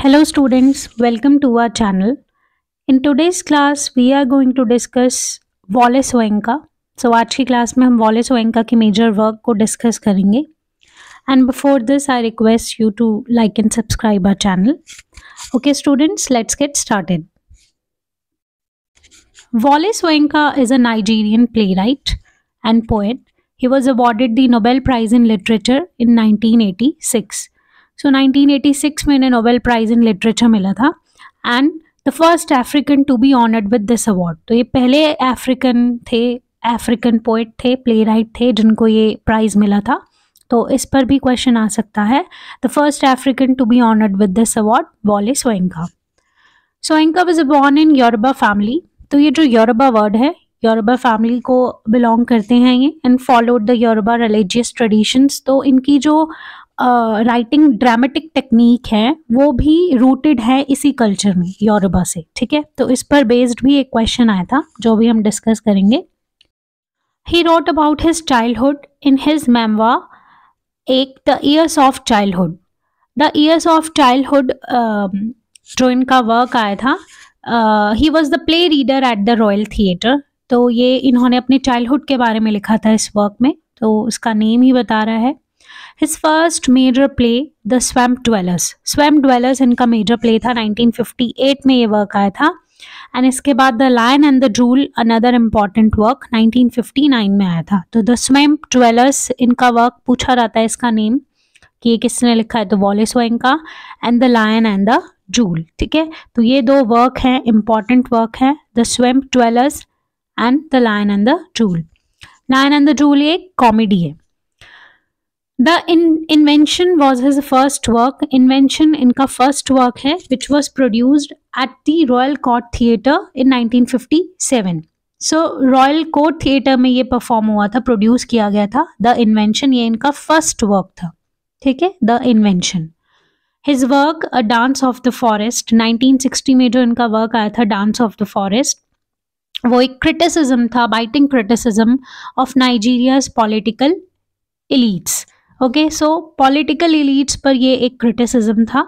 Hello students, welcome to our channel. In today's class we are going to discuss Wallace Soyinka. So आज की class में हम Wallace Soyinka की major work को discuss करेंगे. And before this I request you to like and subscribe our channel. Okay students, let's get started. Wallace Soyinka is a Nigerian playwright and poet. He was awarded the Nobel Prize in Literature in 1986. So 1986 में इन्हें Nobel prize in literature मिला था and the first African to be honoured with this award. तो ये पहले African poet थे, playwright थे जिनको ये प्राइज मिला था. तो इस पर भी क्वेश्चन आ सकता है. The first African to be honoured with this award, Wole Soyinka. Soyinka was born in Yoruba family. तो ये जो योरुबा वर्ड है, योरुबा फैमिली को बिलोंग करते हैं ये and followed the Yoruba religious traditions. तो इनकी जो राइटिंग ड्रामेटिक टेक्निक है वो भी रूटेड है इसी कल्चर में, योरुबा से. ठीक है, तो इस पर बेस्ड भी एक क्वेश्चन आया था जो भी हम डिस्कस करेंगे. He wrote about his childhood in his memoir Ake the years of childhood. The years of childhood जो इनका वर्क आया था, he was the play reader at the Royal Theatre. तो ये इन्होंने अपने चाइल्डहुड के बारे में लिखा था इस वर्क में, तो उसका नेम ही बता रहा है. His first major play, The Swamp Dwellers. Swamp Dwellers इनका मेजर प्ले था. 1958 में ये वर्क आया था. एंड इसके बाद The Lion and the Jewel, another important work, 1959 में आया था. तो The Swamp Dwellers इनका वर्क पूछा जाता है इसका नेम कि ये किसने लिखा है, तो Wole Soyinka. And The Lion and the Jewel. ठीक है, तो ये दो वर्क हैं, इंपॉर्टेंट वर्क है, The Swamp Dwellers and The Lion and the Jewel. Lion and the Jewel ये कॉमेडी है. The Invention was his first work. Invention इनका first work है which was produced at the Royal Court Theatre in 1957. So Royal Court Theatre में ये perform हुआ था, produce किया गया था. The Invention ये इनका फर्स्ट वर्क था. ठीक है, The Invention. His work A Dance of the Forest, 1960 में जो इनका वर्क आया था Dance of the Forest, वो एक क्रिटिसिज्म था, biting criticism of Nigeria's political elites. Okay, so political elites पर ये एक क्रिटिसिज्म था.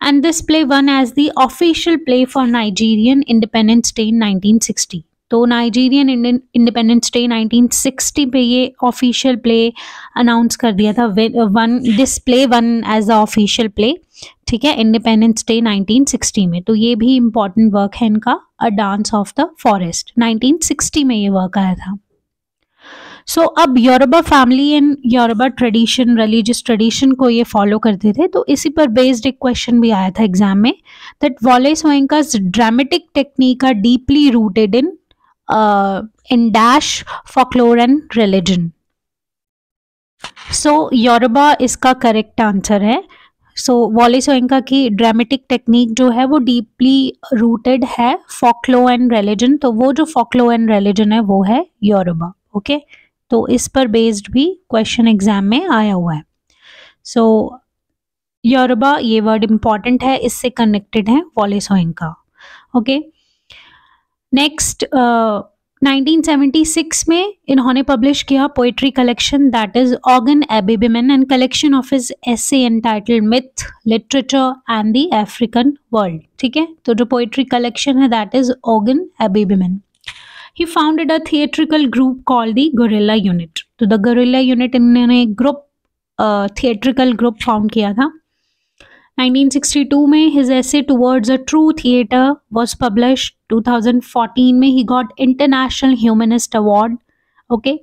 And this play one as the official play for Nigerian independence day in 1960. तो नाइजीरियन इंडिपेंडेंस डे 1960 पे ये ऑफिशियल प्ले अनाउंस कर दिया था. This play one as the official play. ठीक है, इंडिपेंडेंस डे 1960 में. तो ये भी इम्पॉर्टेंट वर्क है इनका, a dance of the forest. 1960 में ये वर्क आया था. सो अब Yoruba family and Yoruba tradition, religious tradition को ये फॉलो करते थे. तो इसी पर बेस्ड एक क्वेश्चन भी आया था एग्जाम में, that Wallace Soyinka's dramatic technique are deeply rooted in dash folklore and religion. So Yoruba इसका करेक्ट आंसर है. सो वॉलेस सोयिंका की ड्रामेटिक टेक्निक जो है वो डीपली रूटेड है folklore एंड रिलीजन. तो वो जो folklore एंड रिलीजन है वो है योरुबा. ओके, तो इस पर बेस्ड भी क्वेश्चन एग्जाम में आया हुआ है. सो योरुबा ये वर्ड इंपॉर्टेंट है, इससे कनेक्टेड है वॉलेस सोयिंका. ओके, नेक्स्ट 1976 में इन्होंने पब्लिश किया poetry collection that is Ogun Abibiman and collection of his essay entitled myth, literature and the African world. ठीक है, तो जो पोएट्री कलेक्शन है that is Ogun Abibiman. He founded a theatrical group called the Guerrilla Unit. तो the Guerrilla Unit इन्होंने एक group, theatrical group found किया था. 1962 में his essay towards a true theater was published. 2014 में he got International Humanist Award. Okay,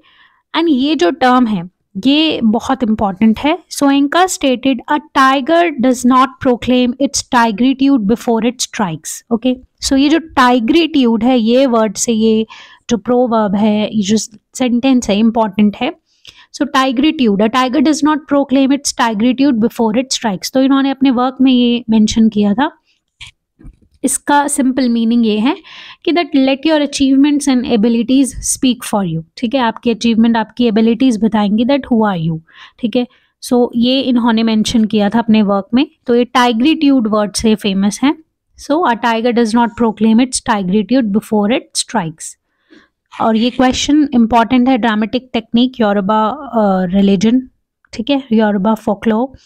and ये जो term है ये बहुत इंपॉर्टेंट है. Soyinka stated a tiger does not proclaim its tigritude before it strikes. Okay, so ये जो टाइग्रिट्यूड है, ये वर्ड से ये जो प्रोवर्ब है, ये जो सेंटेंस है इंपॉर्टेंट है. So tigritude, a tiger does not proclaim its tigritude before it strikes. तो इन्होंने अपने वर्क में ये मेंशन किया था. इसका सिंपल मीनिंग ये है कि that let your achievements and abilities speak for you. ठीक है, आपकी अचीवमेंट, आपकी एबिलिटीज बताएंगी दैट हु आर यू. ठीक है, सो ये इन्होंने मेंशन किया था अपने वर्क में. तो ये टाइग्रिट्यूड वर्ड से फेमस है. So a tiger does not proclaim its tigritude before it strikes. और ये क्वेश्चन इंपॉर्टेंट है, ड्रामेटिक टेक्निक, योरुबा रिलीजन. ठीक है, Yoruba folklore.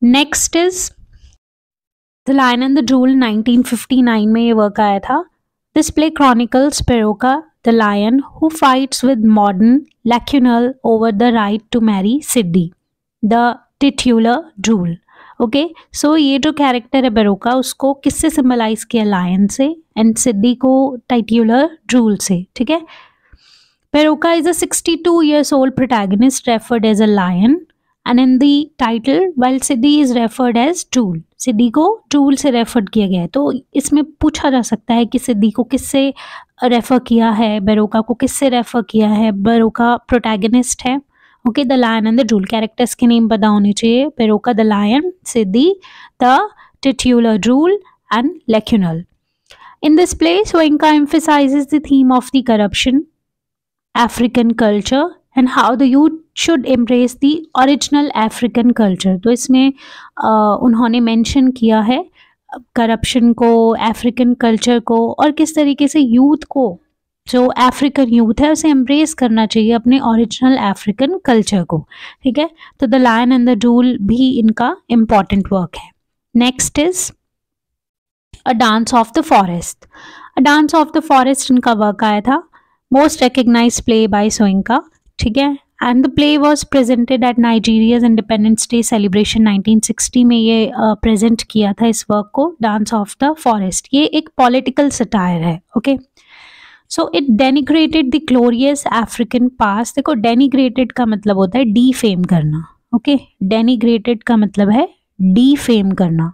Next is the lion and the jewel 1959 में ये वर्क आया था. This play chronicles Baroka the lion who fights with modern Lakunle over the right to marry Sidi the titular jewel. Okay, so ये जो character है बेरोका, उसको किससे symbolize किया? लायन से, एंड सिड्डी को टाइट्यूलर जूल से. ठीक है. Peroka is a 62 years old protagonist referred as a lion, and in the title, while Siddhi is referred as Jewel. सिद्धि को जूल से रेफर किया गया है. तो इसमें पूछा जा सकता है कि सिद्धि को किससे रेफर किया है, बेरोका को किससे रेफर किया है. बेरोका प्रोटैगनिस्ट है. Okay, the lion and the jewel, characters के नेम पता होने चाहिए. Baroka the lion, Sidi the titular jewel and Lakunle. In this play, Soyinka emphasizes the theme of the corruption, African culture and how the youth should embrace the original African culture. तो इसमें उन्होंने mention किया है corruption को, African culture को, और किस तरीके से यूथ को, जो अफ्रीकन यूथ है, उसे एम्ब्रेस करना चाहिए अपने ओरिजिनल अफ्रीकन कल्चर को. ठीक है. तो the lion and the jewel भी इनका इम्पॉर्टेंट वर्क है. Next is a dance of the forest. A dance of the forest इनका वर्क आया था. Most recognized play by Soyinka. ठीक है. And the play was presented at Nigeria's Independence Day celebration 1960 में ये present किया था इस वर्क को, Dance of the Forest. ये एक political satire है. Okay. So it denigrated the glorious African past. देखो, denigrated का मतलब होता है defame करना. Okay. Denigrated का मतलब है defame करना,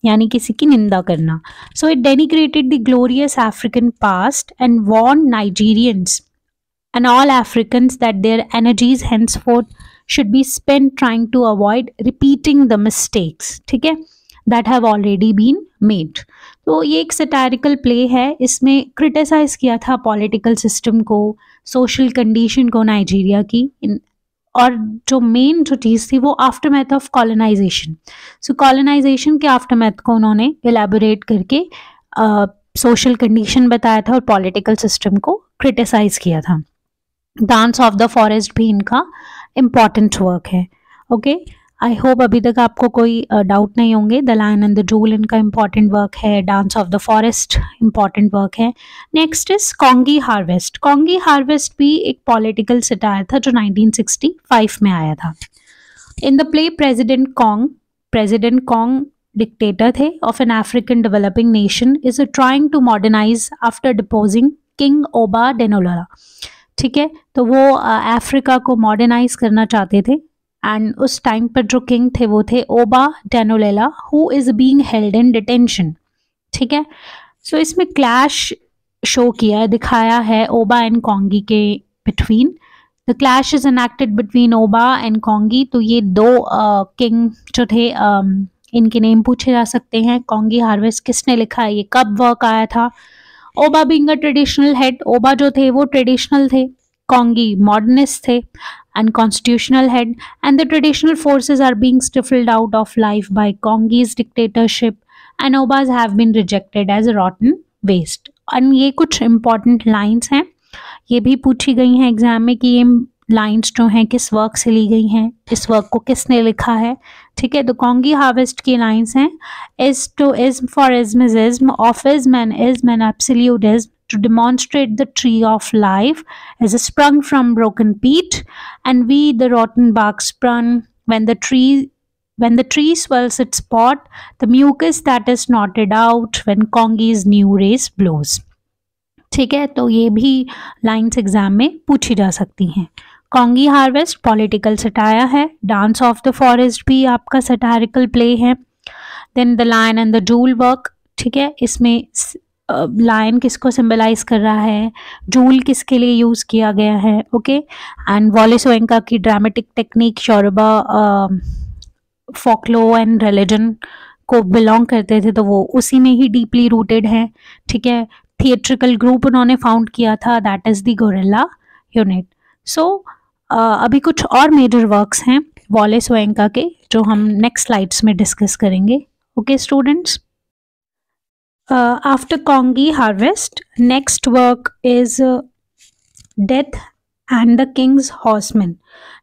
यानी किसी की निंदा करना. So it denigrated the glorious African past and warn Nigerians and all Africans that their energies henceforth should be spent trying to avoid repeating the mistakes. ठीक है, that have already been made. तो ये एक satirical play है. इसमें criticise किया था political system को, सोशल कंडीशन को नाइजीरिया की, और जो मेन जो चीज़ थी वो aftermath of colonisation. So colonisation के आफ्टरमैथ को उन्होंने एलैबोरेट करके सोशल कंडीशन बताया था और पॉलिटिकल सिस्टम को क्रिटिसाइज किया था. डांस ऑफ द फॉरेस्ट भी इनका इम्पॉर्टेंट वर्क है. ओके, आई होप अभी तक आपको कोई डाउट नहीं होंगे. The lion and the jewel इनका इम्पॉर्टेंट वर्क है. Dance of the forest important work है. Next is Kongi harvest. Kongi harvest भी एक पॉलिटिकल सटायर था जो 1965 में आया था. In the play president Kong dictator थे of an African developing nation, is trying to modernise after deposing king Oba Danlola. ठीक है, तो वो अफ्रीका को मॉडर्नाइज करना चाहते थे, एंड उस टाइम पर जो किंग थे वो थे Oba Danlola, who is being held in detention. ठीक है. सो इसमें क्लैश शो किया है, दिखाया है ओबा एंड कॉन्गी के between. The clash is enacted between Oba and Kongi. तो ये दो किंग जो थे, इनके नेम पूछे जा सकते हैं. कॉन्गी हार्वेस्ट किसने लिखा है, ये कब वर्क आया था? ओबा बीइंग अ ट्रेडिशनल हेड, ओबा जो थे वो ट्रेडिशनल थे, कॉन्गी मॉडर्निस्ट थे and constitutional head, and the traditional forces are being stifled out of life by Congi's dictatorship, and Obas have been rejected as rotten waste. and ये कुछ important lines हैं, ये भी पूछी गई हैं एग्जाम में कि ये लाइंस जो हैं किस वर्क से ली गई हैं, इस वर्क को किसने लिखा है. ठीक है, तो कॉन्गी हार्वेस्ट की लाइंस हैं, is to ism for ism is ism, of ism and absolute ism, to demonstrate the tree of life is sprung from broken peat, and we the rotten bark sprung when the tree swells its pot, the mucus that is knotted out when Congi's new race blows. ठीक है, तो ये भी lines exam में पूछी जा सकती हैं. कॉन्गी हार्वेस्ट पॉलिटिकल सटायर है. डांस ऑफ द फॉरेस्ट भी आपका सटायरिकल प्ले है. Then the lion and the jewel work. ठीक है, इसमें लायन किसको सिंबलाइज कर रहा है, जूल किसके लिए यूज़ किया गया है. ओके, एंड वॉले सोयंका की dramatic technique Yoruba फोकलो and religion को बिलोंग करते थे, तो वो उसी में ही डीपली रूटेड है. ठीक है, थिएट्रिकल ग्रुप उन्होंने फाउंड किया था, that is the gorilla unit. So अभी कुछ और मेजर वर्क्स हैं वॉले सोयंका के जो हम नेक्स्ट स्लाइड्स में डिस्कस करेंगे. Okay students, after Congi harvest, next work is Death and the king's horseman.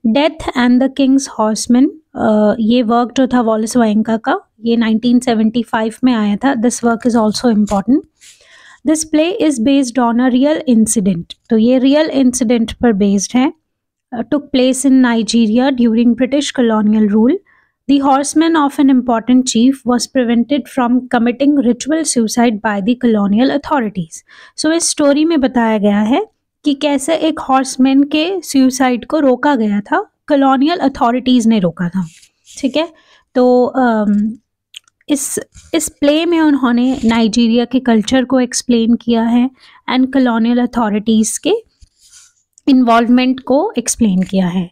Death and the king's horseman, ये वर्क जो था वॉलेस वायंका का, ये 1975 में आया था। This work is also important. This play is based on a real incident, तो ये रियल इंसिडेंट पर बेस्ड है। took place in Nigeria during British colonial rule. The horseman of an important chief was prevented from committing ritual suicide by the colonial authorities. So इस story में बताया गया है कि कैसे एक हॉर्समैन के सुसाइड को रोका गया था, कॉलोनियल अथॉरिटीज़ ने रोका था। ठीक है, तो इस प्ले में उन्होंने नाइजीरिया के कल्चर को एक्सप्लेन किया है एंड कॉलोनियल अथॉरिटीज़ के इन्वॉल्वमेंट को एक्सप्लेन किया है।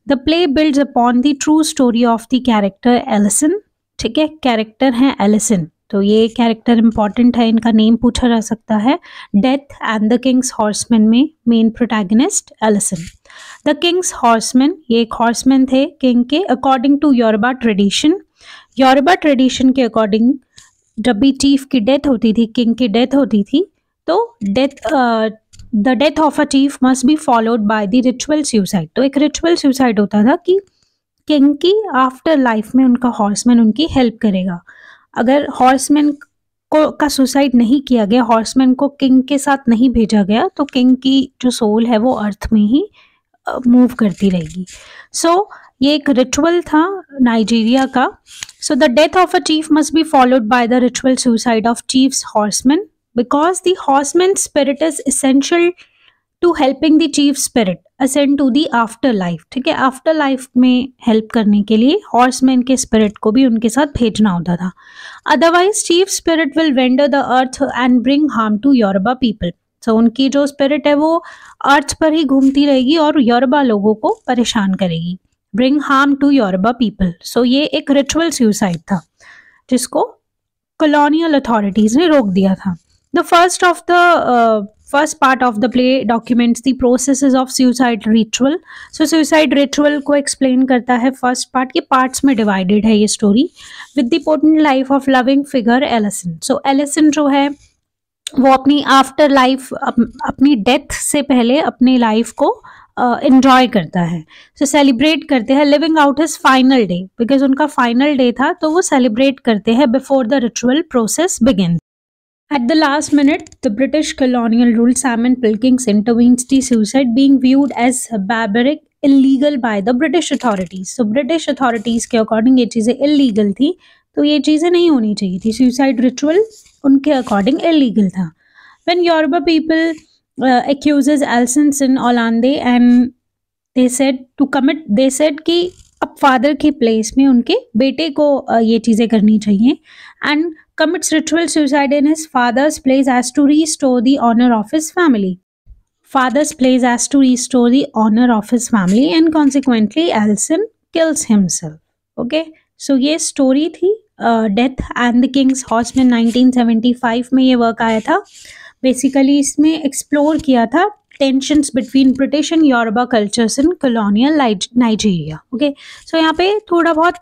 The play builds upon the true story of the character Elesin. ठीक है, कैरेक्टर हैं एलिसन, तो ये कैरेक्टर इंपॉर्टेंट है, इनका नेम पूछा जा सकता है। Death and the king's horseman में main protagonist Elesin. The king's horseman, ये एक हॉर्समैन थे किंग के। According to Yoruba tradition, Yoruba tradition के अकॉर्डिंग जब भी चीफ की डेथ होती थी, किंग की डेथ होती थी, तो the death of a chief must be followed by the ritual suicide. तो एक रिचुअल सुसाइड होता था कि किंग की आफ्टर लाइफ में उनका हॉर्समैन उनकी हेल्प करेगा। अगर हॉर्समैन को का सुसाइड नहीं किया गया, हॉर्समैन को किंग के साथ नहीं भेजा गया, तो किंग की जो सोल है वो अर्थ में ही मूव करती रहेगी। सो ये एक रिचुअल था नाइजीरिया का। So the death of a chief must be followed by the ritual suicide of chiefs horseman because the horseman's spirit is essential to helping the chief spirit ascend to the afterlife। ठीक है, after life में help करने के लिए horseman के spirit को भी उनके साथ भेजना होता था। Otherwise chief spirit will wander the earth and bring harm to Yoruba people. So उनकी जो स्पिरिट है वो अर्थ पर ही घूमती रहेगी और योरुबा लोगों को परेशान करेगी। Bring harm to Yoruba people. So ये एक रिचुअल सुसाइड था जिसको कॉलोनियल अथॉरिटीज ने रोक दिया था। The first part of the play documents the processes of suicide ritual. So suicide ritual को explain करता है first part, ये parts में divided है ये story, with the potent life of loving figure Ellison. So Ellison जो है वो अपनी आफ्टर लाइफ, अपनी डेथ से पहले अपनी लाइफ को एंजॉय करता है। सो सेलिब्रेट करते हैं, living out his final day, because उनका फाइनल डे था तो वो सेलिब्रेट करते हैं before the ritual process begin. At the last minute, the British colonial rule Simon Pilkings intervenes the suicide being viewed as barbaric, illegal by the British authorities. So British authorities के according ये चीज़ें illegal थी, तो ये चीज़ें नहीं होनी चाहिए थी। Suicide ritual उनके according illegal था। When Yoruba people accuses Alcindson Olande and they said कि अब फादर के प्लेस में उनके बेटे को ये चीज़ें करनी चाहिए, and commits ritual suicide in his father's place as to restore the honor of his family. Father's place as to restore the honor of his family and consequently Ellison kills himself. Okay, so ये story थी Death and the King's Horseman 1975 में ये work आया था। Basically इसमें explore किया था tensions between British and Yoruba cultures in colonial Nigeria. Okay, so यहाँ पे थोड़ा बहुत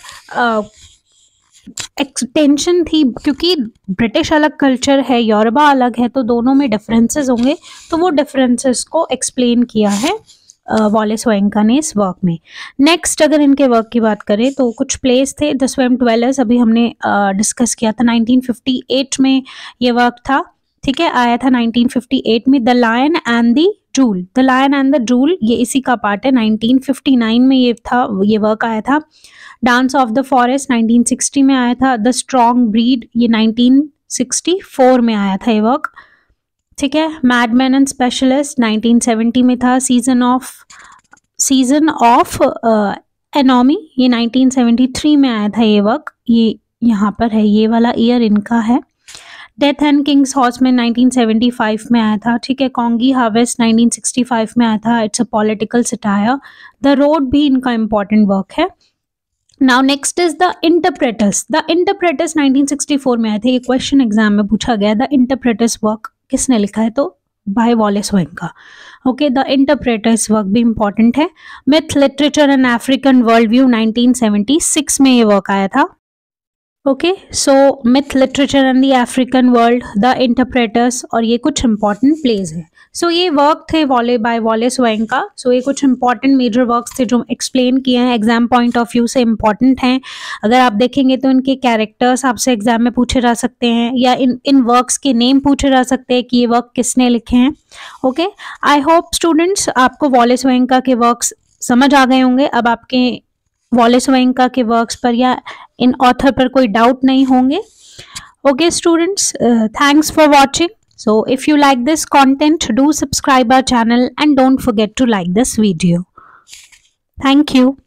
टेंशन थी क्योंकि ब्रिटिश अलग कल्चर है, योरुबा अलग है, तो दोनों में डिफरेंसेस होंगे, तो वो डिफरेंसेस को एक्सप्लेन किया है वॉलेस वायंका ने इस वर्क में। नेक्स्ट अगर इनके वर्क की बात करें तो कुछ प्लेस थे। द स्वेम ड्वेलर्स अभी हमने डिस्कस किया था, 1958 में ये वर्क था। ठीक है, आया था 1958 में। The lion and the jewel, the lion and the jewel ये इसी का पार्ट है। 1959 में ये वर्क आया था। डांस ऑफ द फॉरेस्ट 1960 में आया था। द स्ट्रॉन्ग ब्रीड ये 1964 में आया था ये वर्क। ठीक है, मैडमैन एंड स्पेशलिस्ट 1970 में था। सीजन ऑफ एनॉमी ये 1973 में आया था ये वर्क, ये यहाँ पर है, ये वाला ईयर इनका है। डेथ एंड किंग्स हॉर्समैन 1975 में आया था। ठीक है, कॉन्गी हार्वेस्ट 1965 में आया था। It's a political satire. The road भी इनका इंपॉर्टेंट वर्क है। Now next is the interpreters. The interpreters 1964 में आए थे। ये क्वेश्चन एग्जाम में पूछा गया, द इंटरप्रेटर्स वर्क किसने लिखा है, तो by Wallace Soyinka. Okay, the interpreters work भी इंपॉर्टेंट है। Myth literature and African world view 1976 में ये वर्क आया था। Okay, so myth literature and the African world, the interpreters, और ये कुछ इंपॉर्टेंट प्लेज है। सो ये वर्क थे बाय वॉलेस वेंका। सो ये कुछ इंपॉर्टेंट मेजर वर्क्स थे जो एक्सप्लेन किए हैं, एग्जाम पॉइंट ऑफ व्यू से इंपॉर्टेंट हैं। अगर आप देखेंगे तो इनके कैरेक्टर्स आपसे एग्जाम में पूछे जा सकते हैं, या इन वर्क्स के नेम पूछे जा सकते हैं कि ये वर्क किसने लिखे हैं। ओके, आई होप स्टूडेंट्स आपको वॉलेस वेंका के वर्क्स समझ आ गए होंगे। अब आपके वॉलेस वेंका के वर्क्स पर या इन ऑथर पर कोई डाउट नहीं होंगे। Okay students, thanks for watching. So if you like this content, do subscribe our channel and don't forget to like this video. Thank you.